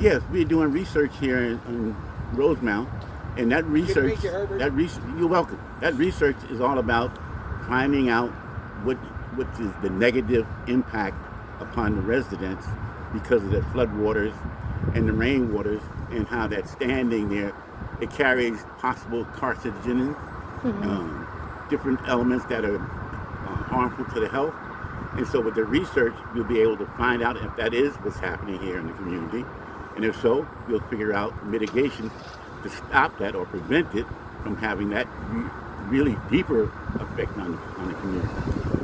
Yes, we're doing research here in Rosemont, and that research, Good to meet you, Herbert. you're welcome. That research is all about finding out what is the negative impact upon the residents because of the floodwaters and the rainwaters, and how that standing there, it carries possible carcinogens, different elements that are harmful to the health. And so with the research, we'll be able to find out if that is what's happening here in the community. And if so, we'll figure out mitigation to stop that or prevent it from having that really deeper effect on the community.